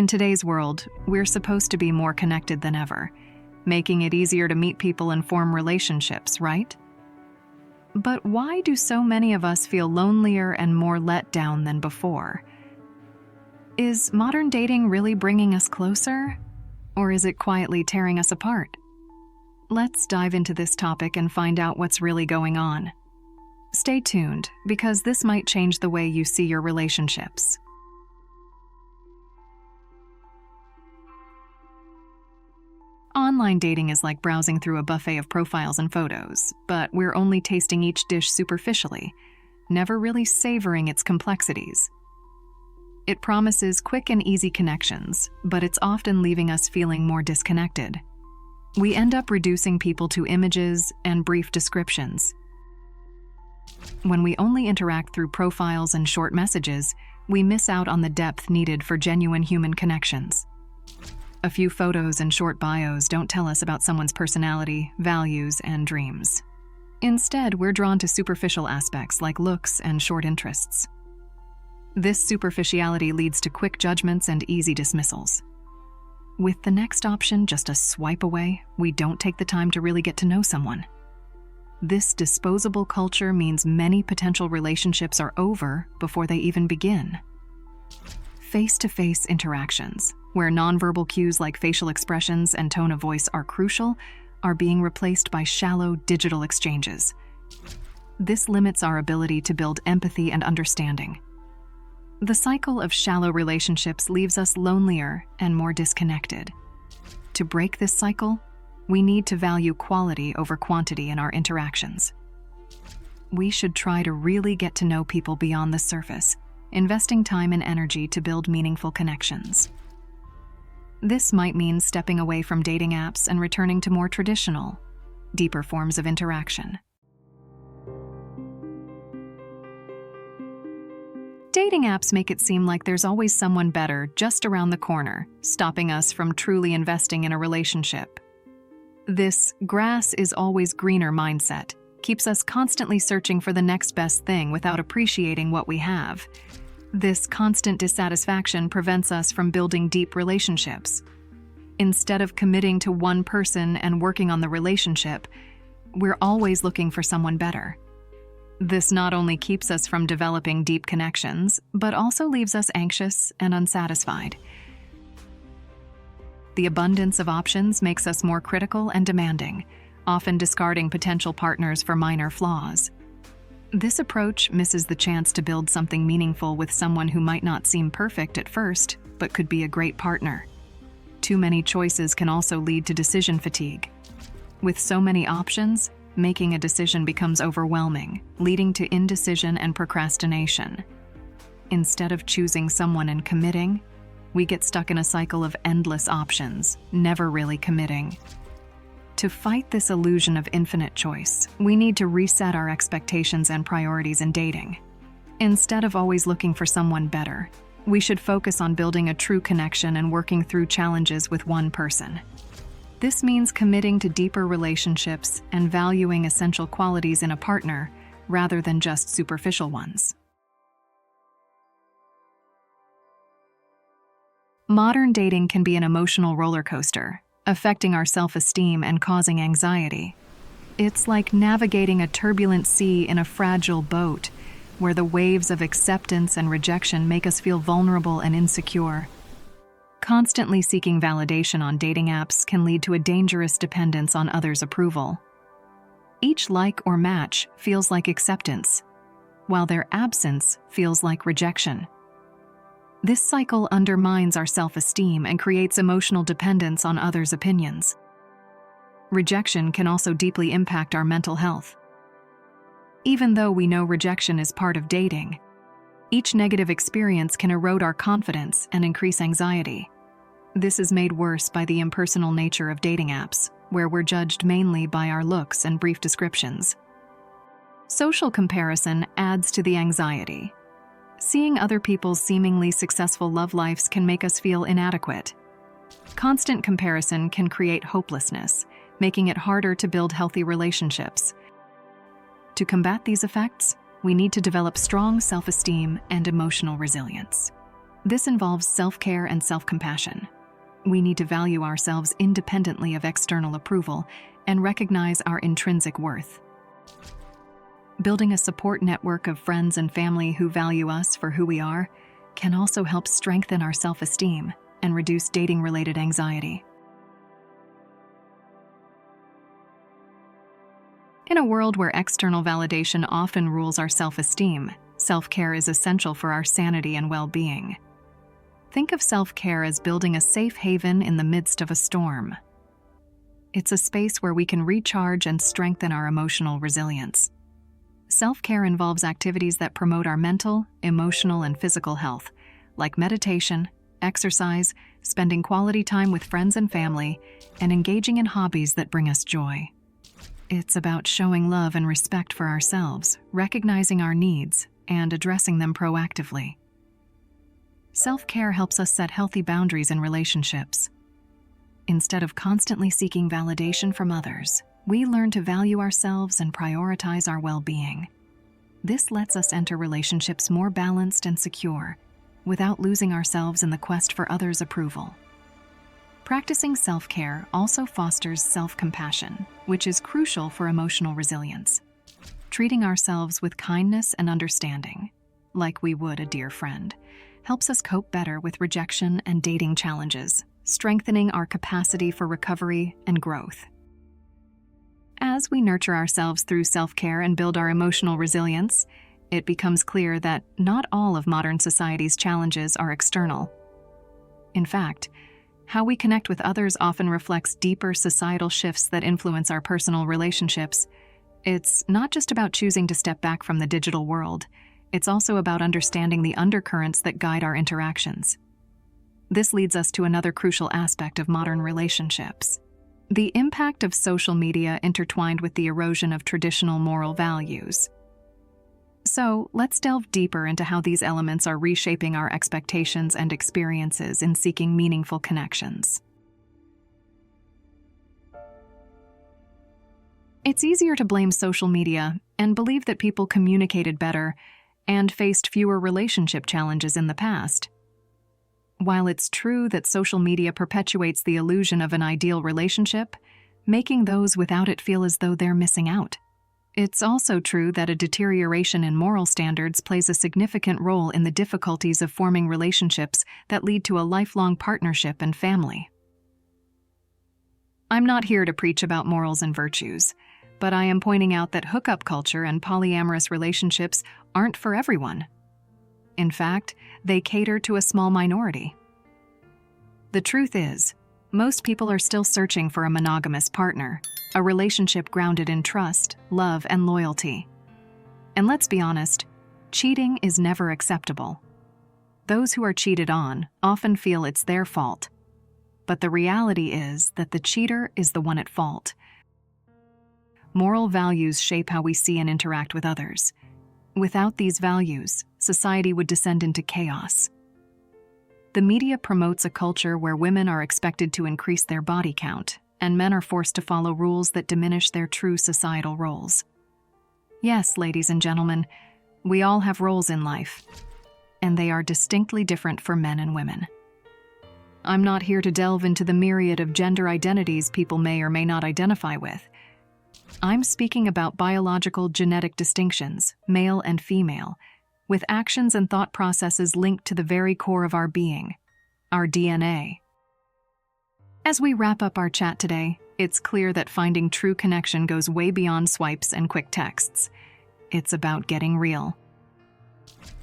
In today's world, we're supposed to be more connected than ever, making it easier to meet people and form relationships, right? But why do so many of us feel lonelier and more let down than before? Is modern dating really bringing us closer, or is it quietly tearing us apart? Let's dive into this topic and find out what's really going on. Stay tuned, because this might change the way you see your relationships. Online dating is like browsing through a buffet of profiles and photos, but we're only tasting each dish superficially, never really savoring its complexities. It promises quick and easy connections, but it's often leaving us feeling more disconnected. We end up reducing people to images and brief descriptions. When we only interact through profiles and short messages, we miss out on the depth needed for genuine human connections. A few photos and short bios don't tell us about someone's personality, values, and dreams. Instead, we're drawn to superficial aspects like looks and short interests. This superficiality leads to quick judgments and easy dismissals. With the next option just a swipe away, we don't take the time to really get to know someone. This disposable culture means many potential relationships are over before they even begin. Face-to-face interactions, where nonverbal cues like facial expressions and tone of voice are crucial, are being replaced by shallow digital exchanges. This limits our ability to build empathy and understanding. The cycle of shallow relationships leaves us lonelier and more disconnected. To break this cycle, we need to value quality over quantity in our interactions. We should try to really get to know people beyond the surface, investing time and energy to build meaningful connections. This might mean stepping away from dating apps and returning to more traditional, deeper forms of interaction. Dating apps make it seem like there's always someone better just around the corner, stopping us from truly investing in a relationship. This grass is always greener mindset keeps us constantly searching for the next best thing without appreciating what we have. This constant dissatisfaction prevents us from building deep relationships. Instead of committing to one person and working on the relationship, we're always looking for someone better. This not only keeps us from developing deep connections, but also leaves us anxious and unsatisfied. The abundance of options makes us more critical and demanding, often discarding potential partners for minor flaws. This approach misses the chance to build something meaningful with someone who might not seem perfect at first, but could be a great partner. Too many choices can also lead to decision fatigue. With so many options, making a decision becomes overwhelming, leading to indecision and procrastination. Instead of choosing someone and committing, we get stuck in a cycle of endless options, never really committing. To fight this illusion of infinite choice, we need to reset our expectations and priorities in dating. Instead of always looking for someone better, we should focus on building a true connection and working through challenges with one person. This means committing to deeper relationships and valuing essential qualities in a partner rather than just superficial ones. Modern dating can be an emotional roller coaster, affecting our self-esteem and causing anxiety. It's like navigating a turbulent sea in a fragile boat, where the waves of acceptance and rejection make us feel vulnerable and insecure. Constantly seeking validation on dating apps can lead to a dangerous dependence on others' approval. Each like or match feels like acceptance, while their absence feels like rejection. This cycle undermines our self-esteem and creates emotional dependence on others' opinions. Rejection can also deeply impact our mental health. Even though we know rejection is part of dating, each negative experience can erode our confidence and increase anxiety. This is made worse by the impersonal nature of dating apps, where we're judged mainly by our looks and brief descriptions. Social comparison adds to the anxiety. Seeing other people's seemingly successful love lives can make us feel inadequate. Constant comparison can create hopelessness, making it harder to build healthy relationships. To combat these effects, we need to develop strong self-esteem and emotional resilience. This involves self-care and self-compassion. We need to value ourselves independently of external approval and recognize our intrinsic worth. Building a support network of friends and family who value us for who we are can also help strengthen our self-esteem and reduce dating-related anxiety. In a world where external validation often rules our self-esteem, self-care is essential for our sanity and well-being. Think of self-care as building a safe haven in the midst of a storm. It's a space where we can recharge and strengthen our emotional resilience. Self-care involves activities that promote our mental, emotional, and physical health, like meditation, exercise, spending quality time with friends and family, and engaging in hobbies that bring us joy. It's about showing love and respect for ourselves, recognizing our needs, and addressing them proactively. Self-care helps us set healthy boundaries in relationships. Instead of constantly seeking validation from others, we learn to value ourselves and prioritize our well-being. This lets us enter relationships more balanced and secure, without losing ourselves in the quest for others' approval. Practicing self-care also fosters self-compassion, which is crucial for emotional resilience. Treating ourselves with kindness and understanding, like we would a dear friend, helps us cope better with rejection and dating challenges, strengthening our capacity for recovery and growth. As we nurture ourselves through self-care and build our emotional resilience, it becomes clear that not all of modern society's challenges are external. In fact, how we connect with others often reflects deeper societal shifts that influence our personal relationships. It's not just about choosing to step back from the digital world, it's also about understanding the undercurrents that guide our interactions. This leads us to another crucial aspect of modern relationships: the impact of social media intertwined with the erosion of traditional moral values. So, let's delve deeper into how these elements are reshaping our expectations and experiences in seeking meaningful connections. It's easier to blame social media and believe that people communicated better and faced fewer relationship challenges in the past. While it's true that social media perpetuates the illusion of an ideal relationship, making those without it feel as though they're missing out. It's also true that a deterioration in moral standards plays a significant role in the difficulties of forming relationships that lead to a lifelong partnership and family. I'm not here to preach about morals and virtues, but I am pointing out that hookup culture and polyamorous relationships aren't for everyone. In fact, they cater to a small minority. The truth is, most people are still searching for a monogamous partner, a relationship grounded in trust, love, and loyalty. And let's be honest, cheating is never acceptable. Those who are cheated on often feel it's their fault. But the reality is that the cheater is the one at fault. Moral values shape how we see and interact with others. Without these values, society would descend into chaos. The media promotes a culture where women are expected to increase their body count, and men are forced to follow rules that diminish their true societal roles. Yes, ladies and gentlemen, we all have roles in life, and they are distinctly different for men and women. I'm not here to delve into the myriad of gender identities people may or may not identify with. I'm speaking about biological genetic distinctions, male and female, with actions and thought processes linked to the very core of our being, our DNA. As we wrap up our chat today, it's clear that finding true connection goes way beyond swipes and quick texts. It's about getting real.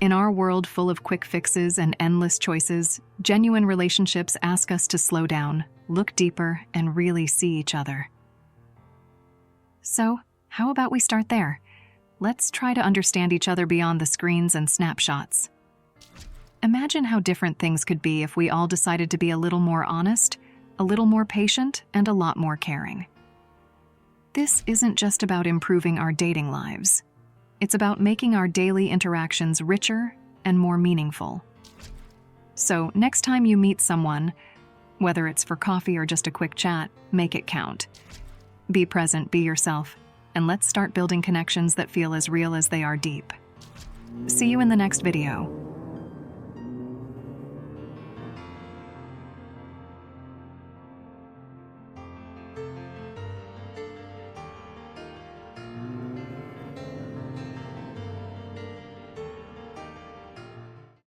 In our world full of quick fixes and endless choices, genuine relationships ask us to slow down, look deeper, and really see each other. So, how about we start there? Let's try to understand each other beyond the screens and snapshots. Imagine how different things could be if we all decided to be a little more honest, a little more patient, and a lot more caring. This isn't just about improving our dating lives. It's about making our daily interactions richer and more meaningful. So, next time you meet someone, whether it's for coffee or just a quick chat, make it count. Be present, be yourself, and let's start building connections that feel as real as they are deep. See you in the next video.